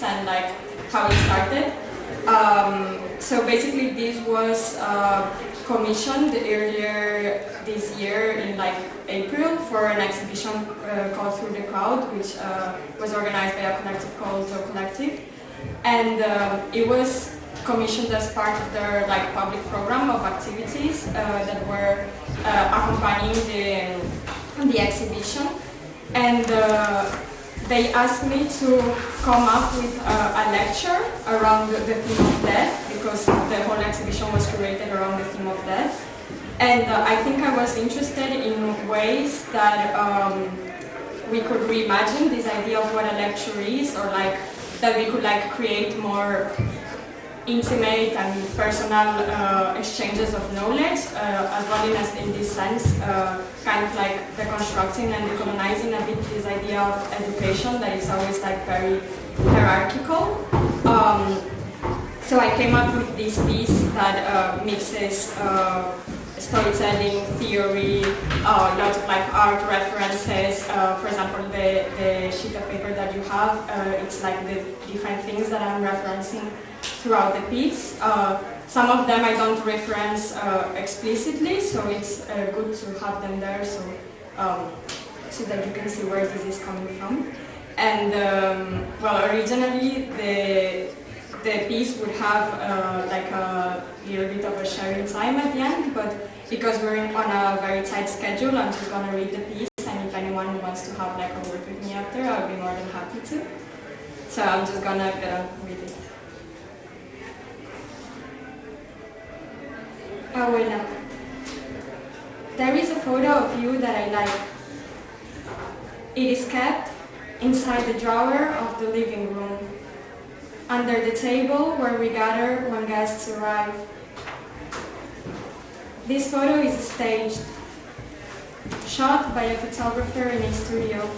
And like how it started. So basically this was commissioned earlier this year in like April for an exhibition called Through the Crowd, which was organized by a collective called the Collective. And it was commissioned as part of their like public program of activities that were accompanying the exhibition. And they asked me to come up with a lecture around the theme of death, because the whole exhibition was curated around the theme of death. And I think I was interested in ways that we could reimagine this idea of what a lecture is, or like that we could like create more intimate and personal exchanges of knowledge, as well as in this sense, kind of like deconstructing and decolonizing a bit this idea of education that is always like very hierarchical. So I came up with this piece that mixes storytelling, theory, lots of like art references. For example, the sheet of paper that you have, it's like the different things that I'm referencing throughout the piece. Some of them I don't reference explicitly, so it's good to have them there so that you can see where this is coming from. And well, originally the piece would have like a little bit of a sharing time at the end, but because we're on a very tight schedule, I'm just going to read the piece, and if anyone wants to have like a word with me after, I'll be more than happy to. So I'm just going to read it. Abuela, there is a photo of you that I like. It is kept inside the drawer of the living room, under the table where we gather when guests arrive. This photo is staged, shot by a photographer in a studio.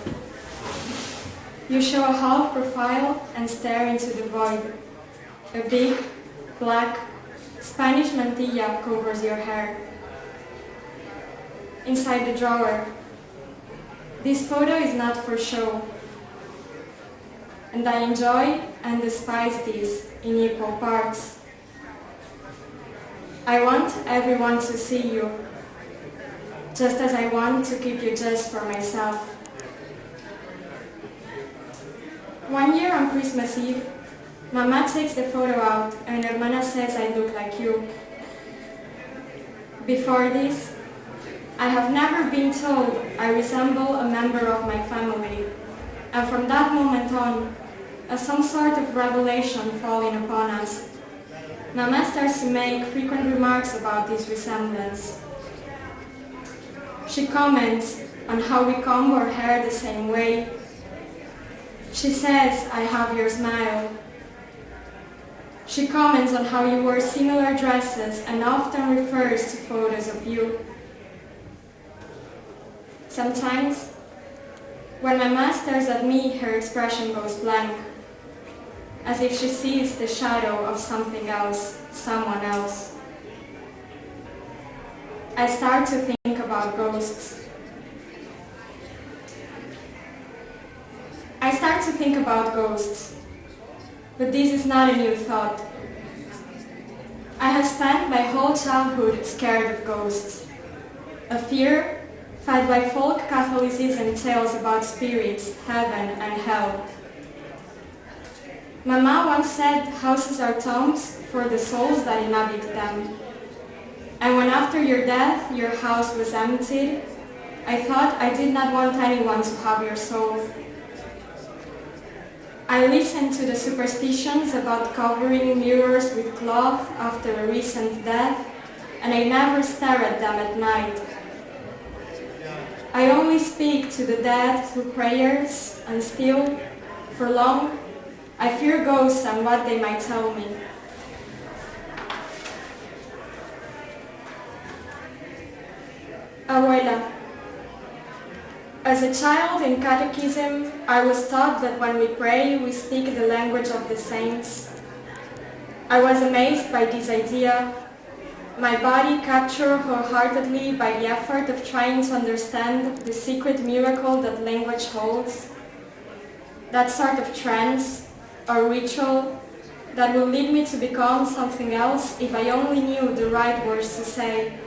You show a half profile and stare into the void. A big, black, Spanish mantilla covers your hair. Inside the drawer. This photo is not for show. And I enjoy and despise this in equal parts. I want everyone to see you, just as I want to keep you just for myself. One year on Christmas Eve, Mama takes the photo out and Hermana says I look like you. Before this, I have never been told I resemble a member of my family, and from that moment on, as some sort of revelation falling upon us, Mama starts to make frequent remarks about this resemblance. She comments on how we comb our hair the same way. She says, I have your smile. She comments on how you wear similar dresses and often refers to photos of you. Sometimes, when Mama stares at me, her expression goes blank, as if she sees the shadow of something else, someone else. I start to think about ghosts. I start to think about ghosts, but this is not a new thought. I have spent my whole childhood scared of ghosts, a fear fed by folk Catholicism tales about spirits, heaven and hell. Mama once said houses are tombs for the souls that inhabit them. And when after your death your house was emptied, I thought I did not want anyone to have your soul. I listened to the superstitions about covering mirrors with cloth after a recent death, and I never stare at them at night. I only speak to the dead through prayers, and still, for long, I fear ghosts and what they might tell me. Abuela, a As a child in catechism, I was taught that when we pray, we speak the language of the saints. I was amazed by this idea, my body captured wholeheartedly by the effort of trying to understand the secret miracle that language holds, that sort of trance or ritual that will lead me to become something else if I only knew the right words to say.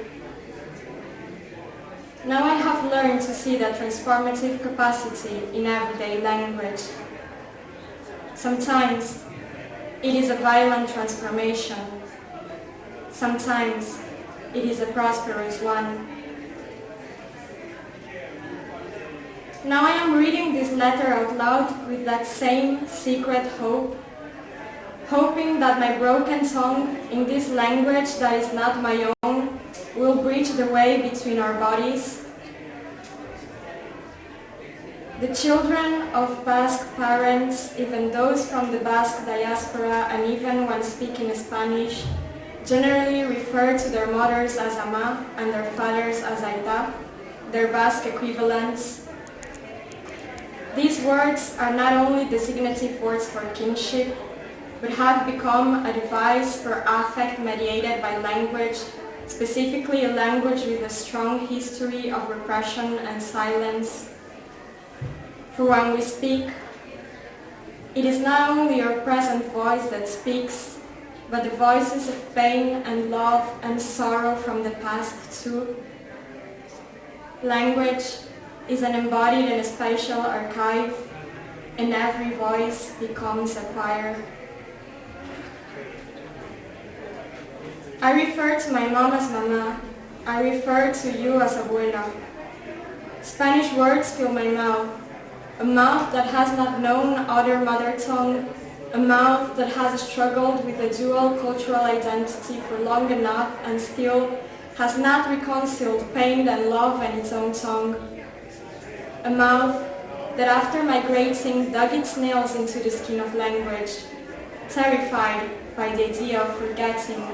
Now I have learned to see that transformative capacity in everyday language. Sometimes it is a violent transformation. Sometimes it is a prosperous one. Now I am reading this letter out loud with that same secret hope, hoping that my broken tongue in this language that is not my own will bridge the way between our bodies. The children of Basque parents, even those from the Basque diaspora, and even when speaking Spanish, generally refer to their mothers as ama and their fathers as aita, their Basque equivalents. These words are not only designative words for kinship, but have become a device for affect mediated by language, specifically a language with a strong history of repression and silence. For when we speak, it is not only your present voice that speaks, but the voices of pain and love and sorrow from the past too. Language is an embodied and spatial archive, and every voice becomes a choir. I refer to my mom as mama. I refer to you as abuela. Spanish words fill my mouth, a mouth that has not known other mother tongue, a mouth that has struggled with a dual cultural identity for long enough and still has not reconciled pain and love and its own tongue. A mouth that after migrating dug its nails into the skin of language, terrified by the idea of forgetting.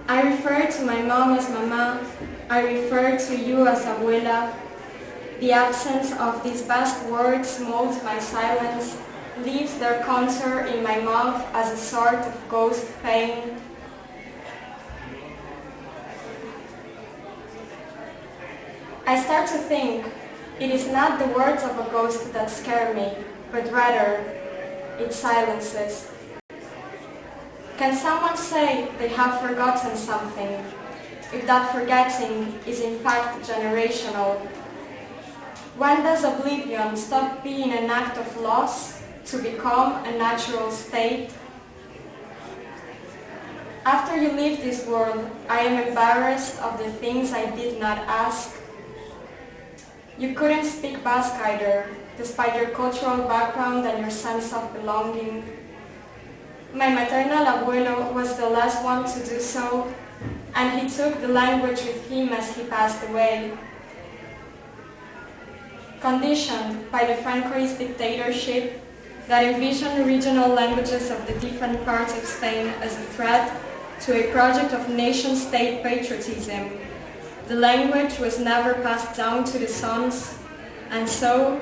I refer to my mom as mama. I refer to you as abuela. The absence of these Basque words molds my silence, leaves their contour in my mouth as a sort of ghost pain. I start to think it is not the words of a ghost that scare me, but rather its silences. Can someone say they have forgotten something, if that forgetting is in fact generational? When does oblivion stop being an act of loss to become a natural state? After you leave this world, I am embarrassed of the things I did not ask. You couldn't speak Basque either, despite your cultural background and your sense of belonging. My maternal abuelo was the last one to do so, and he took the language with him as he passed away. Conditioned by the Francoist dictatorship that envisioned regional languages of the different parts of Spain as a threat to a project of nation-state patriotism, the language was never passed down to the sons, and so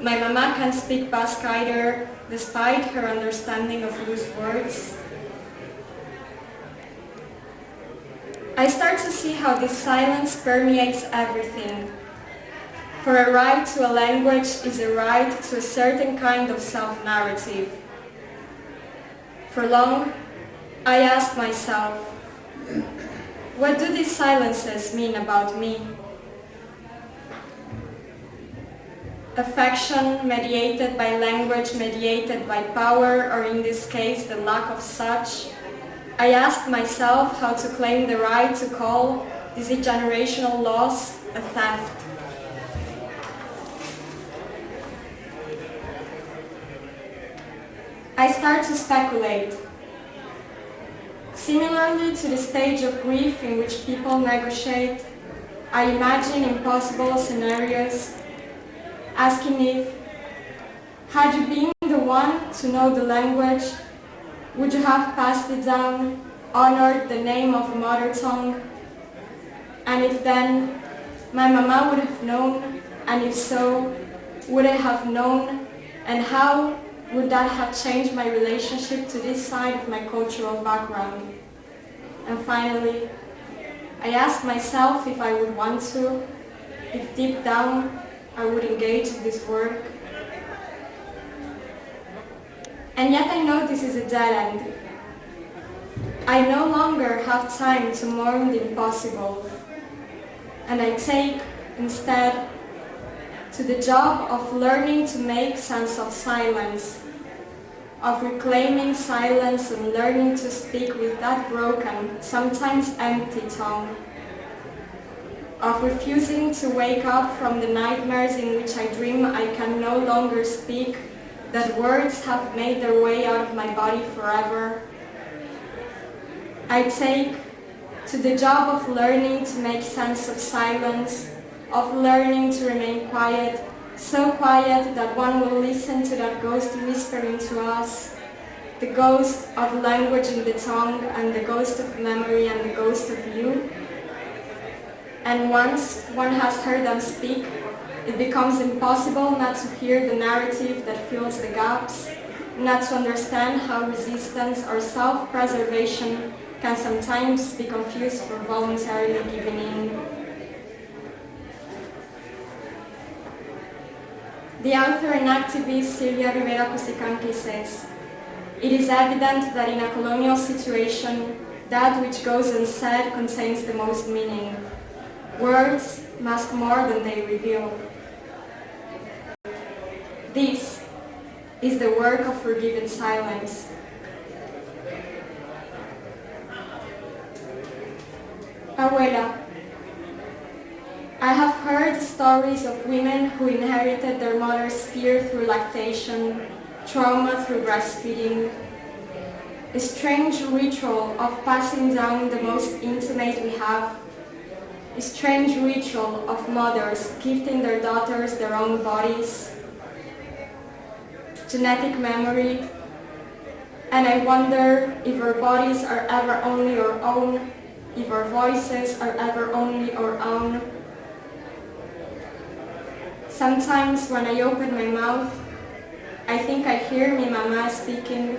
my mama can't speak Basque either, despite her understanding of loose words. I start to see how this silence permeates everything. For a right to a language is a right to a certain kind of self-narrative. For long, I asked myself, what do these silences mean about me? Affection mediated by language, mediated by power, or in this case, the lack of such. I asked myself how to claim the right to call this generational loss a theft. I start to speculate. Similarly to the stage of grief in which people negotiate, I imagine impossible scenarios, asking if, had you been the one to know the language, would you have passed it down, honored the name of a mother tongue? And if then, my mama would have known, and if so, would I have known, and how would that have changed my relationship to this side of my cultural background? And finally, I asked myself if I would want to, if deep down I would engage in this work. And yet I know this is a dead end. I no longer have time to mourn the impossible, and I take, instead, to the job of learning to make sense of silence, of reclaiming silence and learning to speak with that broken, sometimes empty tongue, of refusing to wake up from the nightmares in which I dream I can no longer speak, that words have made their way out of my body forever. I take to the job of learning to make sense of silence, of learning to remain quiet, so quiet that one will listen to that ghost whispering to us, the ghost of language in the tongue, and the ghost of memory, and the ghost of you. And once one has heard them speak, it becomes impossible not to hear the narrative that fills the gaps, not to understand how resistance or self-preservation can sometimes be confused for voluntarily giving in. The author and activist Silvia Rivera Cusicanqui says, "It is evident that in a colonial situation, that which goes unsaid contains the most meaning. Words mask more than they reveal." This is the work of forgiven silence. Abuela, I have heard stories of women who inherited their mother's fear through lactation, trauma through breastfeeding, a strange ritual of passing down the most intimate we have, a strange ritual of mothers gifting their daughters their own bodies, genetic memory, and I wonder if our bodies are ever only our own, if our voices are ever only our own. Sometimes when I open my mouth, I think I hear mi mama speaking.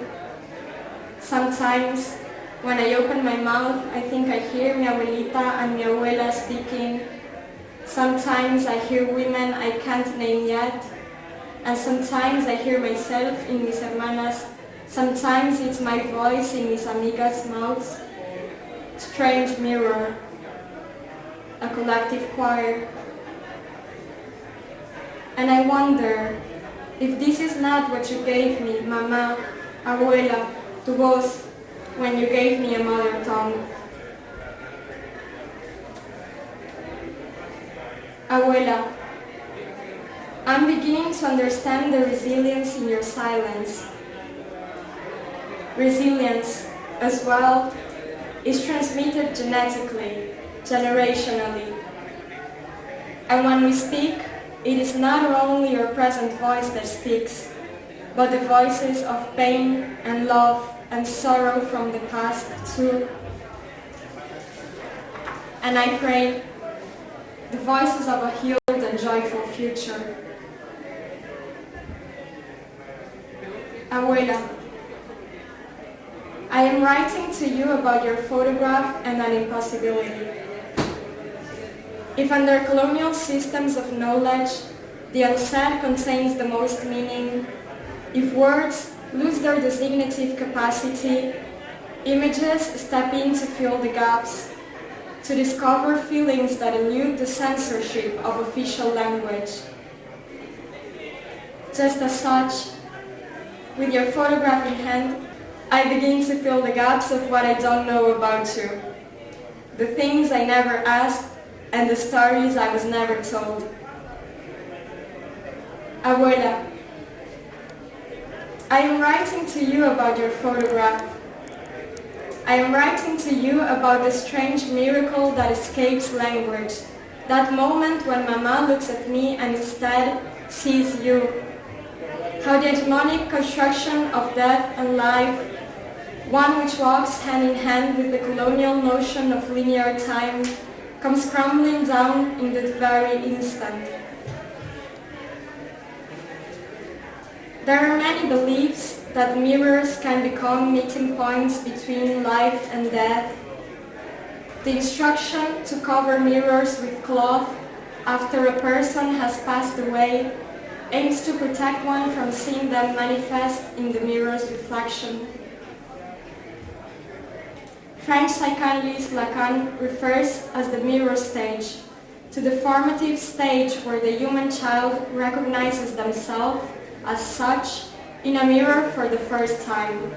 Sometimes when I open my mouth, I think I hear mi abuelita and mi abuela speaking. Sometimes I hear women I can't name yet. And sometimes I hear myself in mis hermanas. Sometimes it's my voice in mis amigas' mouths. Strange mirror, a collective choir. And I wonder if this is not what you gave me, mama, abuela, tu voz, when you gave me a mother tongue. Abuela, I'm beginning to understand the resilience in your silence. Resilience, as well, is transmitted genetically, generationally. And when we speak, it is not only your present voice that speaks, but the voices of pain and love and sorrow from the past too. And I pray the voices of a healed and joyful future. Abuela, I am writing to you about your photograph and an impossibility. If under colonial systems of knowledge, the unsaid contains the most meaning, if words lose their designative capacity, images step in to fill the gaps, to discover feelings that elude the censorship of official language. Just as such, with your photograph in hand, I begin to fill the gaps of what I don't know about you, the things I never asked, and the stories I was never told. Abuela, I am writing to you about your photograph. I am writing to you about the strange miracle that escapes language, that moment when Mama looks at me and instead sees you. How the hegemonic construction of death and life, one which walks hand in hand with the colonial notion of linear time, comes crumbling down in that very instant. There are many beliefs that mirrors can become meeting points between life and death. The instruction to cover mirrors with cloth after a person has passed away aims to protect one from seeing them manifest in the mirror's reflection. French psychanalyst Lacan refers as the mirror stage to the formative stage where the human child recognizes themselves as such in a mirror for the first time.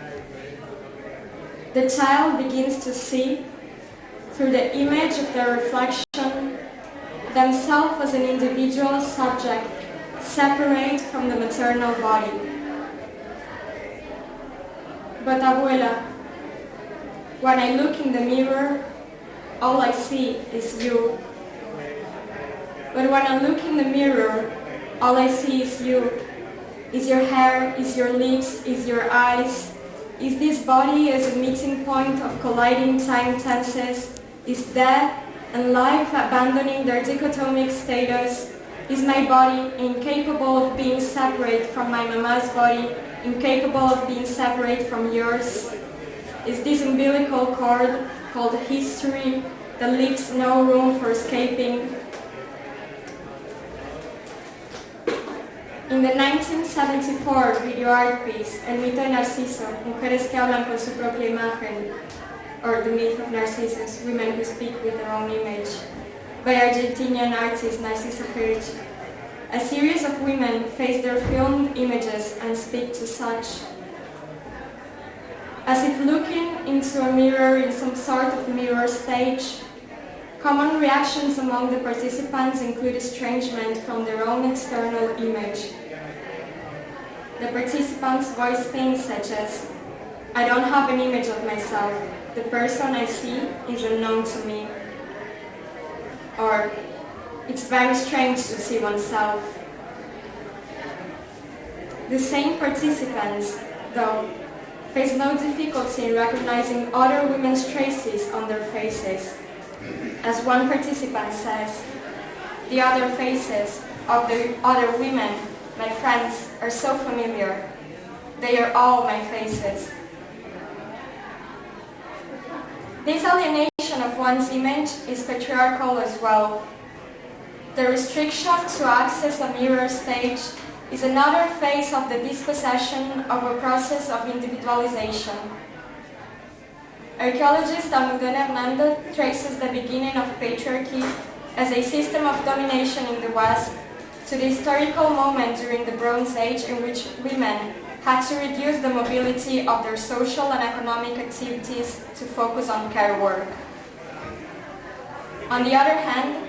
The child begins to see, through the image of their reflection, themselves as an individual subject separate from the maternal body. But abuela, when I look in the mirror, all I see is you. But when I look in the mirror, all I see is you. Is your hair, is your lips, is your eyes. Is this body as a meeting point of colliding time tenses? Is death and life abandoning their dichotomic status? Is my body incapable of being separate from my mama's body, incapable of being separate from yours? Is this umbilical cord called history that leaves no room for escaping? In the 1974 video art piece, El mito de Narciso, Mujeres que hablan con su propia imagen, or The Myth of Narcissus, Women Who Speak with Their Own Image, by Argentinian artist Narcisa Hirsch, a series of women face their filmed images and speak to such. As if looking into a mirror in some sort of mirror stage, common reactions among the participants include estrangement from their own external image. The participants voice things such as, I don't have an image of myself, the person I see is unknown to me. Or, it's very strange to see oneself. The same participants, though, face no difficulty in recognizing other women's traces on their faces. As one participant says, the other faces of the other women, my friends, are so familiar. They are all my faces. This alienation of one's image is patriarchal as well. The restriction to access a mirror stage is another phase of the dispossession of a process of individualization. Archaeologist Almudena Hernando traces the beginning of patriarchy as a system of domination in the West to the historical moment during the Bronze Age in which women had to reduce the mobility of their social and economic activities to focus on care work. On the other hand,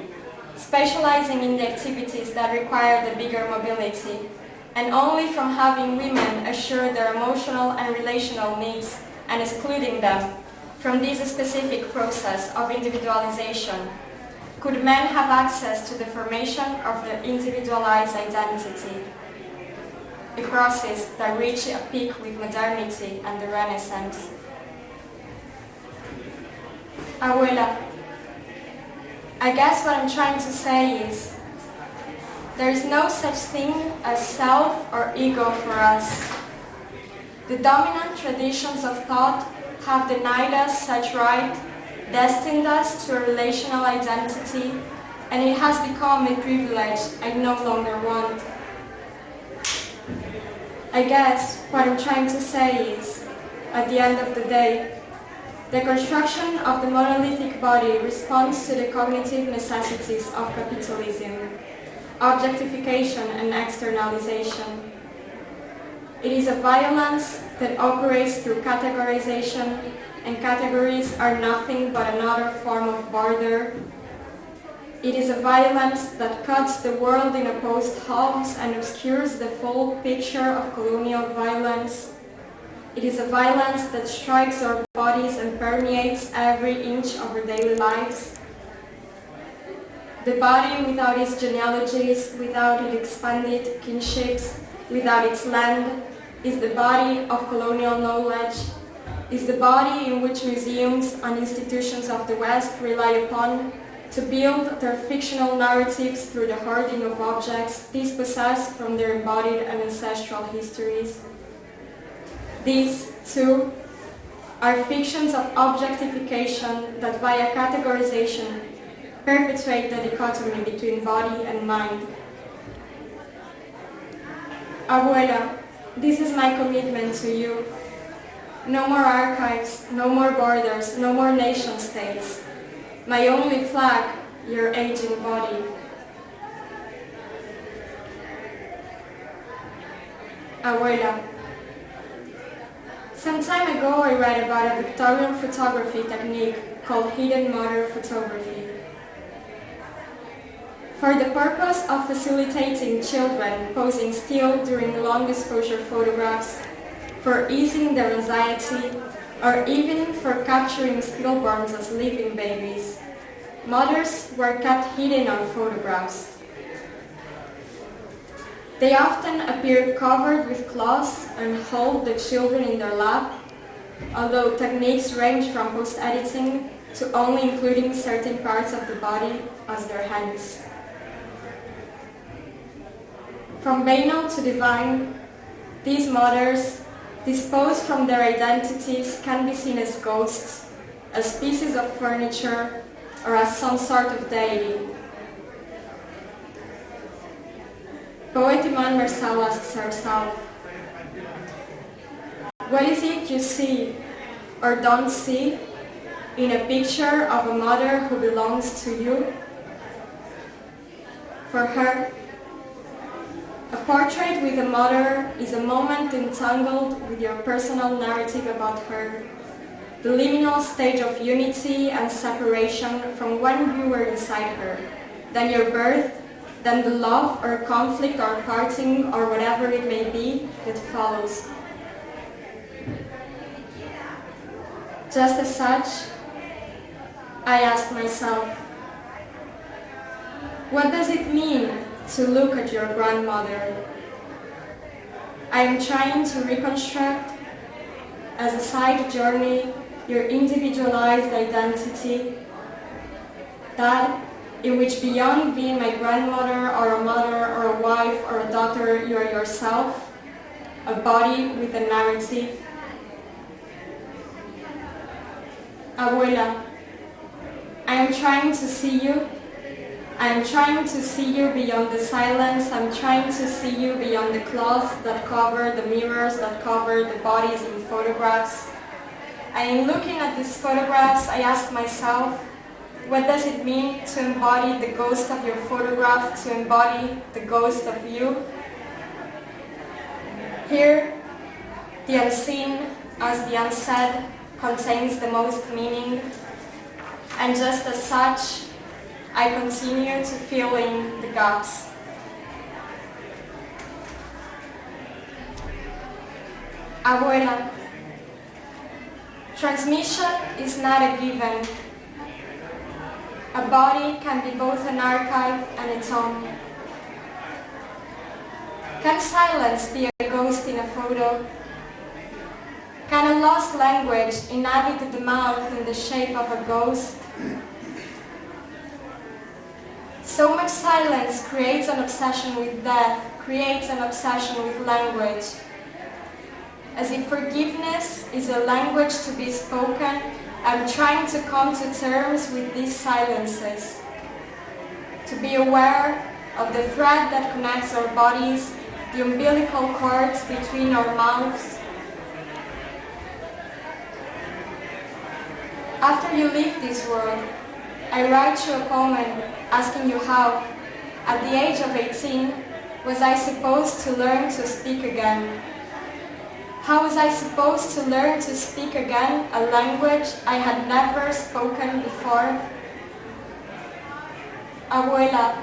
specializing in the activities that require the bigger mobility, and only from having women assure their emotional and relational needs and excluding them from this specific process of individualization, could men have access to the formation of the individualized identity, a process that reached a peak with modernity and the Renaissance. Abuela, I guess what I'm trying to say is, there is no such thing as self or ego for us. The dominant traditions of thought have denied us such right, destined us to a relational identity, and it has become a privilege I no longer want. I guess what I'm trying to say is, at the end of the day, the construction of the monolithic body responds to the cognitive necessities of capitalism, objectification and externalization. It is a violence that operates through categorization, and categories are nothing but another form of border. It is a violence that cuts the world in opposed halves and obscures the full picture of colonial violence. It is a violence that strikes our bodies and permeates every inch of our daily lives. The body without its genealogies, without its expanded kinships, without its land, is the body of colonial knowledge, is the body in which museums and institutions of the West rely upon to build their fictional narratives through the hoarding of objects dispossessed from their embodied and ancestral histories. These, too, are fictions of objectification that via categorization perpetuate the dichotomy between body and mind. Abuela, this is my commitment to you. No more archives, no more borders, no more nation states. My only flag, your aging body. Abuela, some time ago I read about a Victorian photography technique called hidden mother photography. For the purpose of facilitating children posing still during long exposure photographs, for easing their anxiety, or even for capturing stillborns as living babies, mothers were kept hidden on photographs. They often appeared covered with cloths and hold the children in their lap, although techniques range from post-editing to only including certain parts of the body as their hands. From banal to divine, these mothers, disposed from their identities, can be seen as ghosts, as pieces of furniture, or as some sort of deity. Poet Iman Marcel asks herself, what is it you see or don't see in a picture of a mother who belongs to you? For her, a portrait with a mother is a moment entangled with your personal narrative about her, the liminal stage of unity and separation from when you were inside her, then your birth, then the love or conflict or parting or whatever it may be that follows. Just as such, I asked myself, what does it mean to look at your grandmother? I am trying to reconstruct, as a side journey, your individualized identity, that in which beyond being my grandmother or a mother or a wife or a daughter, you are yourself, a body with a narrative. Abuela, I am trying to see you. I am trying to see you beyond the silence. I'm trying to see you beyond the cloths that cover the mirrors, that cover the bodies in photographs. And in looking at these photographs, I ask myself, what does it mean to embody the ghost of your photograph, to embody the ghost of you? Here, the unseen, as the unsaid, contains the most meaning, and just as such, I continue to fill in the gaps. Abuela, transmission is not a given. A body can be both an archive and a tomb. Can silence be a ghost in a photo? Can a lost language inhabit the mouth in the shape of a ghost? So much silence creates an obsession with death, creates an obsession with language. As if forgiveness is a language to be spoken, I'm trying to come to terms with these silences, to be aware of the thread that connects our bodies, the umbilical cords between our mouths. After you leave this world, I write you a poem asking you how, at the age of 18, was I supposed to learn to speak again? How was I supposed to learn to speak again a language I had never spoken before? Abuela,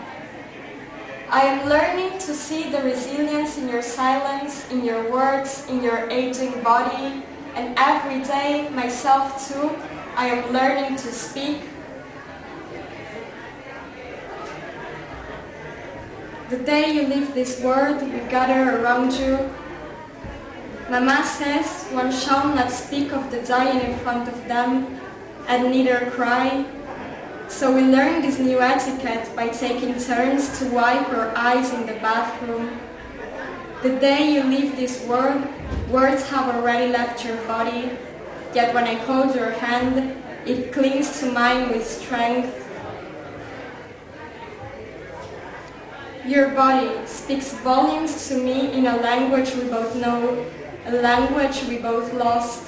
I am learning to see the resilience in your silence, in your words, in your aging body, and every day, myself too, I am learning to speak. The day you leave this world, we gather around you. Mama says one shall not speak of the dying in front of them, and neither cry. So we learn this new etiquette by taking turns to wipe our eyes in the bathroom. The day you leave this world, words have already left your body, yet when I hold your hand, it clings to mine with strength. Your body speaks volumes to me in a language we both know, a language we both lost.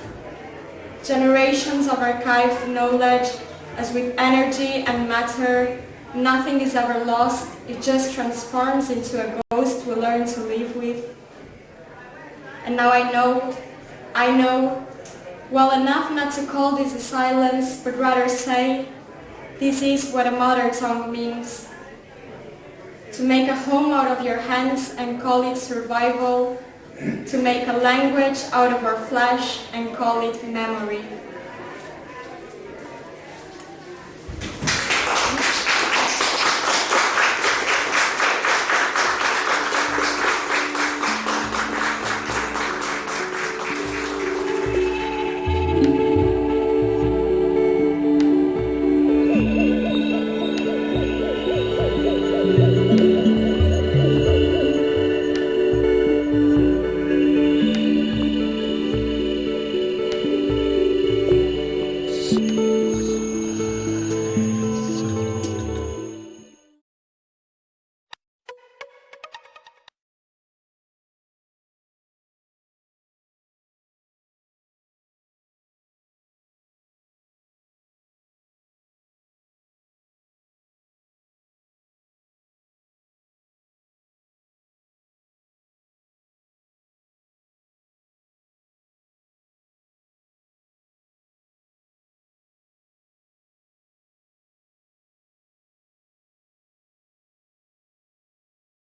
Generations of archived knowledge, as with energy and matter, nothing is ever lost, it just transforms into a ghost we learn to live with. And now I know, well enough not to call this a silence, but rather say, this is what a mother tongue means. To make a home out of your hands and call it survival, to make a language out of our flesh and call it memory.